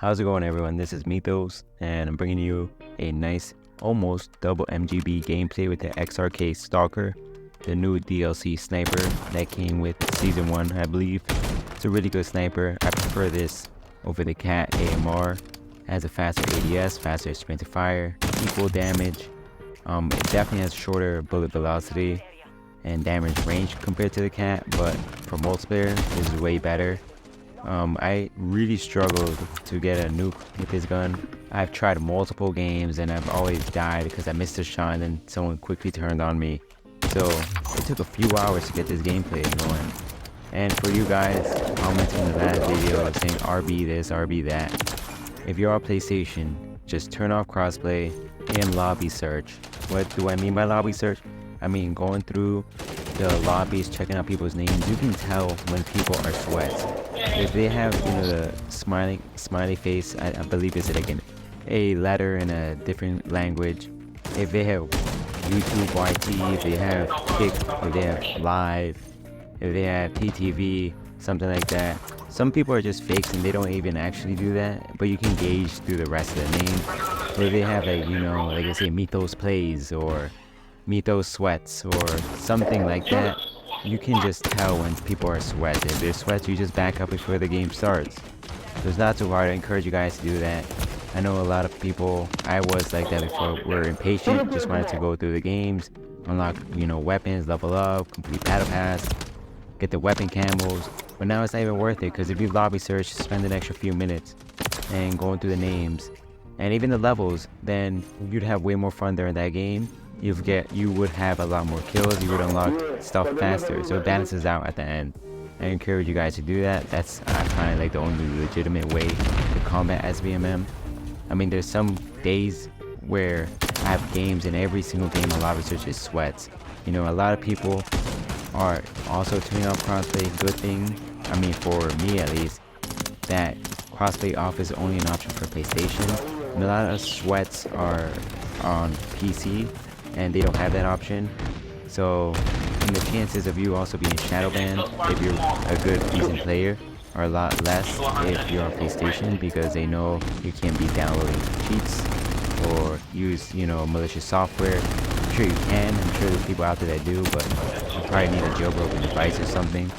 How's it going, everyone? This is MWIII, and I'm bringing you a nice, almost double MGB gameplay with the XRK Stalker, the new DLC sniper that came with Season 1, I believe. It's a really good sniper. I prefer this over the Cat AMR. It has a faster ADS, faster sprint to fire, equal damage. It definitely has shorter bullet velocity and damage range compared to the Cat, but for multiplayer, this is way better. I really struggled to get a nuke with this gun. I've tried multiple games and I've always died because I missed a shot and then someone quickly turned on me. So it took a few hours to get this gameplay going. And for you guys commenting in the last video saying RB this, RB that, if you're on PlayStation, just turn off crossplay and lobby search. What do I mean by lobby search? I mean going through the lobbies, checking out people's names. You can tell when people are sweats. If they have, the smiley face, I believe it's like a letter in a different language. If they have YouTube YT, if they have Kick, if they have Live, if they have TTV, something like that. Some people are just fakes and they don't even actually do that, but you can gauge through the rest of the name. Or they have like I say MWIII Plays or MWIII Sweats or something like that. You can just tell when people are sweats. If they're sweats, you just back up before the game starts. So it's not too hard. I encourage you guys to do that. I know a lot of people, I was like that before, were impatient, just wanted to go through the games, unlock, weapons, level up, complete battle pass, get the weapon camos. But now it's not even worth it, because if you lobby search, spend an extra few minutes and going through the names and even the levels, then you'd have way more fun during that game. You would have a lot more kills, you would unlock stuff faster, so it balances out at the end. I encourage you guys to do that. That's I find like the only legitimate way to combat SBMM. I mean, there's some days where I have games and every single game on lobby search is sweats. A lot of people are also turning on crossplay. Good thing, I mean for me at least, that crossplay offers only an option for PlayStation. And a lot of sweats are on PC and they don't have that option. So the chances of you also being shadow banned if you're a good decent player are a lot less if you're on PlayStation, because they know you can't be downloading cheats or use malicious software. I'm sure you can, I'm sure there's people out there that do, but you probably need a jailbroken device or something.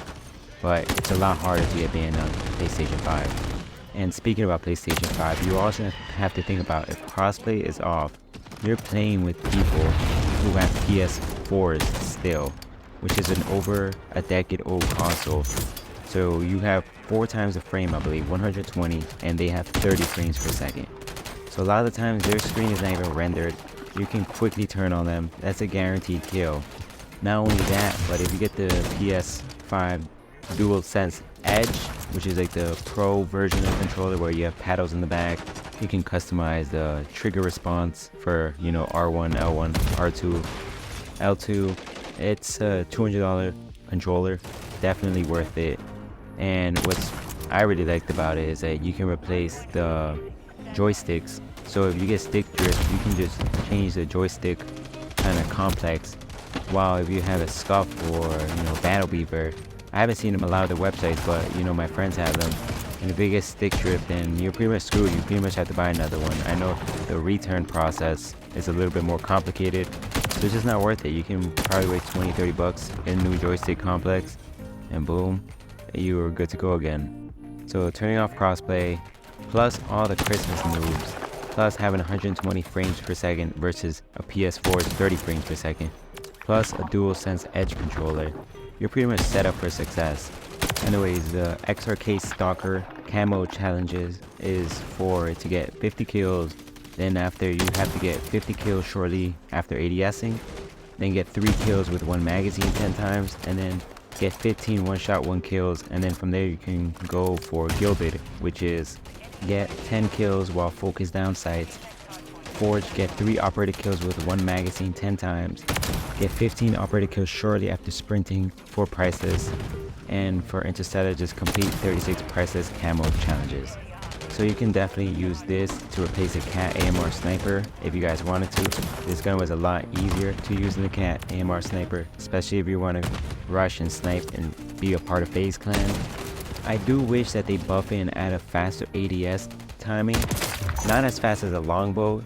But it's a lot harder to get banned on PlayStation 5. And speaking about PlayStation 5, you also have to think about if crossplay is off, you're playing with people who have PS4s still, which is an over a decade old console. So you have 4 times the frame, I believe, 120, and they have 30 frames per second. So a lot of the times their screen is not even rendered. You can quickly turn on them. That's a guaranteed kill. Not only that, but if you get the PS5 DualSense Edge, which is like the pro version of the controller where you have paddles in the back, you can customize the trigger response for R1, L1, R2, L2. It's a $200 controller, definitely worth it. And what I really liked about it is that you can replace the joysticks. So if you get stick drift, you can just change the joystick kind of complex. While if you have a Scuff or Battle Beaver, I haven't seen them a lot of the websites, but my friends have them. And if you get stick drift, then you're pretty much screwed. You pretty much have to buy another one. I know the return process is a little bit more complicated, so it's just not worth it. You can probably waste 20-30 bucks in a new joystick complex, and boom, you are good to go again. So turning off crossplay, plus all the Christmas moves, plus having 120 frames per second versus a PS4's 30 frames per second, plus a DualSense Edge controller, you're pretty much set up for success. Anyways, the XRK Stalker camo challenges is to get 50 kills, then after you have to get 50 kills shortly after ADSing, then get 3 kills with 1 magazine 10 times, and then get 15 one-shot 1 kills, and then from there you can go for Gilded, which is get 10 kills while focus down sights. Forge, get 3 operated kills with 1 magazine 10 times, get 15 operated kills shortly after sprinting 4 priceless, and for Interstellar just complete 36 priceless camo challenges. So you can definitely use this to replace a Cat AMR sniper if you guys wanted to. This gun was a lot easier to use than the Cat AMR sniper, especially if you want to rush and snipe and be a part of FaZe Clan. I do wish that they buff it and add a faster ADS timing. Not as fast as a longbow,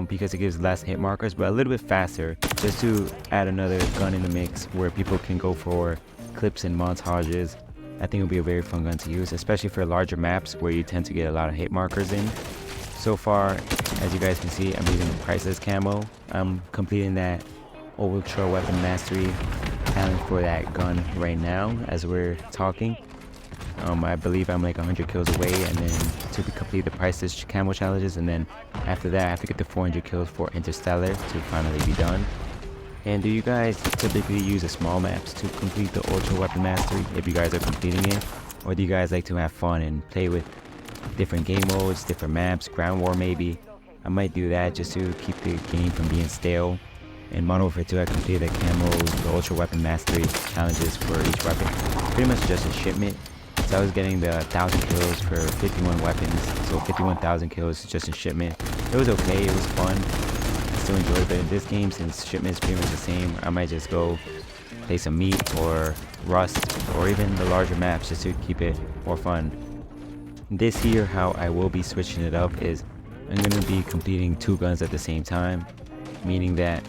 because it gives less hit markers, but a little bit faster, just to add another gun in the mix where people can go for clips and montages. I think it'll be a very fun gun to use, especially for larger maps where you tend to get a lot of hit markers in. So far, as you guys can see, I'm using the priceless camo. I'm completing that ultra weapon mastery talent for that gun right now as we're talking. I believe I'm like 100 kills away, and then to complete the priceless camo challenges, and then after that I have to get the 400 kills for interstellar to finally be done. And do you guys typically use the small maps to complete the ultra weapon mastery if you guys are completing it, or do you guys like to have fun and play with different game modes, different maps, ground war maybe? I might do that just to keep the game from being stale. In Modern Warfare 2, I completed the camo, the ultra weapon mastery challenges for each weapon, pretty much just a shipment. So I was getting the 1,000 kills for 51 weapons, so 51,000 kills just in shipment. It was okay, it was fun, I still enjoyed it, but in this game, since shipment is pretty much the same, I might just go play some meat or rust or even the larger maps just to keep it more fun. This year, how I will be switching it up is I'm going to be completing 2 guns at the same time, meaning that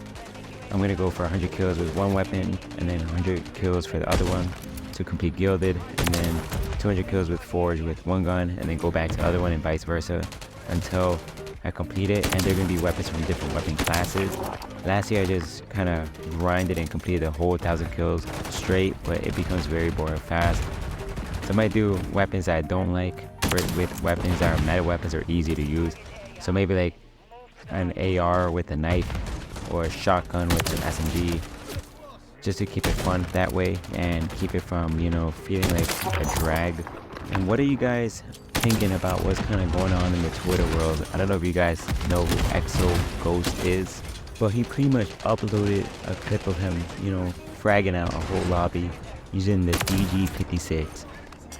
I'm going to go for 100 kills with one weapon and then 100 kills for the other one to complete Gilded, and then 200 kills with Forge with one gun, and then go back to the other one and vice versa until I complete it. And they're going to be weapons from different weapon classes. Last year I just kind of grinded and completed the whole 1,000 kills straight, but it becomes very boring fast. So I might do weapons that I don't like with weapons that are meta weapons or easy to use. So maybe like an AR with a knife or a shotgun with an SMG, just to keep it fun that way and keep it from, you know, feeling like a drag. And what are you guys thinking about what's kind of going on in the Twitter world? I don't know if you guys know who XO Ghost is, but he pretty much uploaded a clip of him, you know, fragging out a whole lobby using the DG56.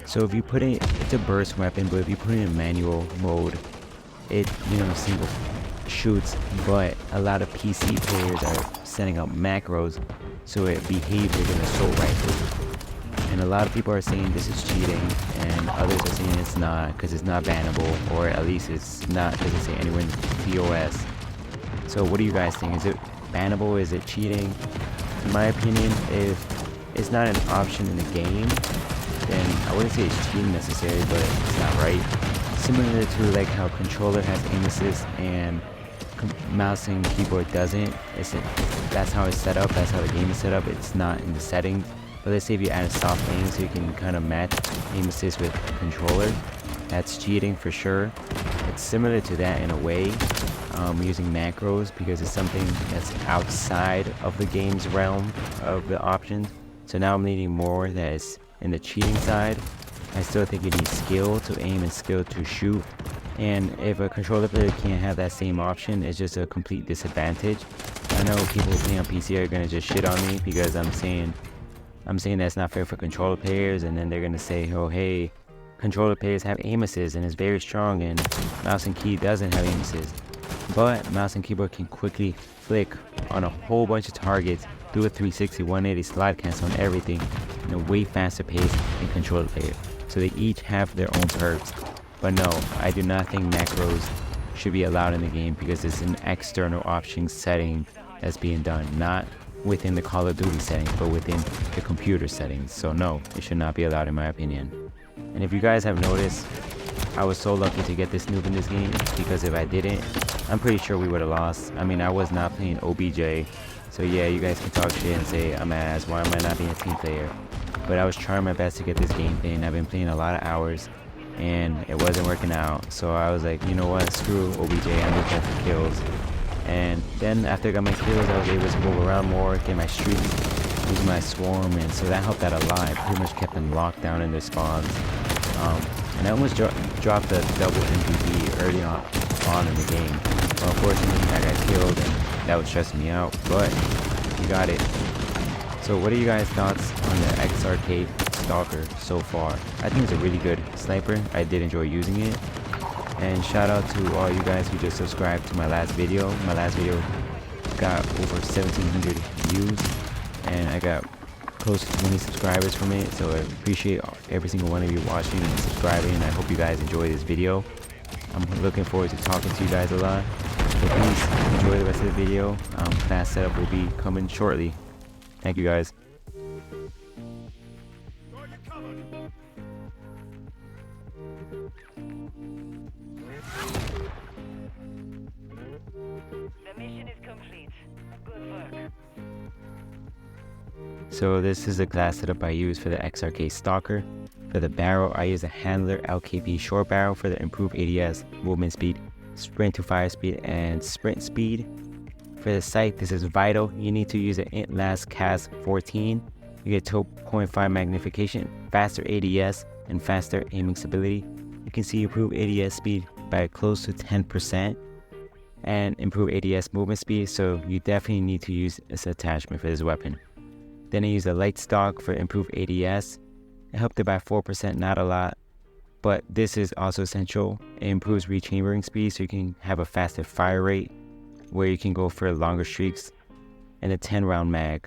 So if you put it, it's a burst weapon, but if you put it in manual mode, it, you know, single shoots, but a lot of PC players are setting up macros so it behaves like an assault rifle. And a lot of people are saying this is cheating, and others are saying it's not because it's not bannable, or at least it's not, doesn't say anywhere in TOS. So what do you guys think? Is it bannable? Is it cheating? In my opinion, if it's not an option in the game, then I wouldn't say it's cheating necessarily, but it's not right. Similar to like how controller has aim assist and mouse and keyboard doesn't. That's how it's set up, that's how the game is set up. It's not in the settings. But let's say if you add a soft aim so you can kind of match aim assist with controller, that's cheating for sure. It's similar to that in a way, using macros, because it's something that's outside of the game's realm of the options. So now I'm needing more that is in the cheating side. I still think you need skill to aim and skill to shoot. And if a controller player can't have that same option, it's just a complete disadvantage. I know people who play on PC are gonna just shit on me because I'm saying that's not fair for controller players, and then they're gonna say, oh hey, controller players have aim assist and it's very strong, and mouse and key doesn't have aim assist. But mouse and keyboard can quickly flick on a whole bunch of targets, do a 360, 180 slide cancel on everything in a way faster pace than controller players. So they each have their own perks. But no, I do not think macros should be allowed in the game because it's an external option setting that's being done, not within the Call of Duty settings, but within the computer settings. So no, it should not be allowed in my opinion. And if you guys have noticed, I was so lucky to get this nuke in this game, because if I didn't, I'm pretty sure we would have lost. I mean, I was not playing OBJ, so yeah, you guys can talk shit and say I'm ass, why am I not being a team player? But I was trying my best to get this game in. I've been playing a lot of hours and it wasn't working out, so I was like, you know what, screw OBJ, I'm just going for kills. And then after I got my kills, I was able to move around more, get my streaks, use my swarm, and so that helped out a lot. I pretty much kept them locked down in their spawns. And I almost dropped the double MVP early on in the game. But unfortunately, I got killed and that was stressing me out, but we got it. So what are you guys' thoughts on the XRK Stalker so far? I think it's a really good sniper. I did enjoy using it. And shout out to all you guys who just subscribed to my last video. My last video got over 1,700 views and I got close to 20 subscribers from it. So I appreciate every single one of you watching and subscribing, and I hope you guys enjoy this video. I'm looking forward to talking to you guys a lot. So please enjoy the rest of the video. Class setup will be coming shortly. Thank you guys. The mission is complete. Good work. So this is the class setup I use for the XRK Stalker. For the barrel, I use a handler LKP short barrel for the improved ADS, movement speed, sprint to fire speed, and sprint speed. For the sight, this is vital. You need to use an IntLast CAS 14. You get 2.5 magnification, faster ADS, and faster aiming stability. You can see improved ADS speed by close to 10% and improve ADS movement speed, so you definitely need to use this attachment for this weapon. Then I use a light stock for improved ADS. It helped it by 4%, not a lot, but this is also essential. It improves rechambering speed so you can have a faster fire rate where you can go for longer streaks, and a 10 round mag.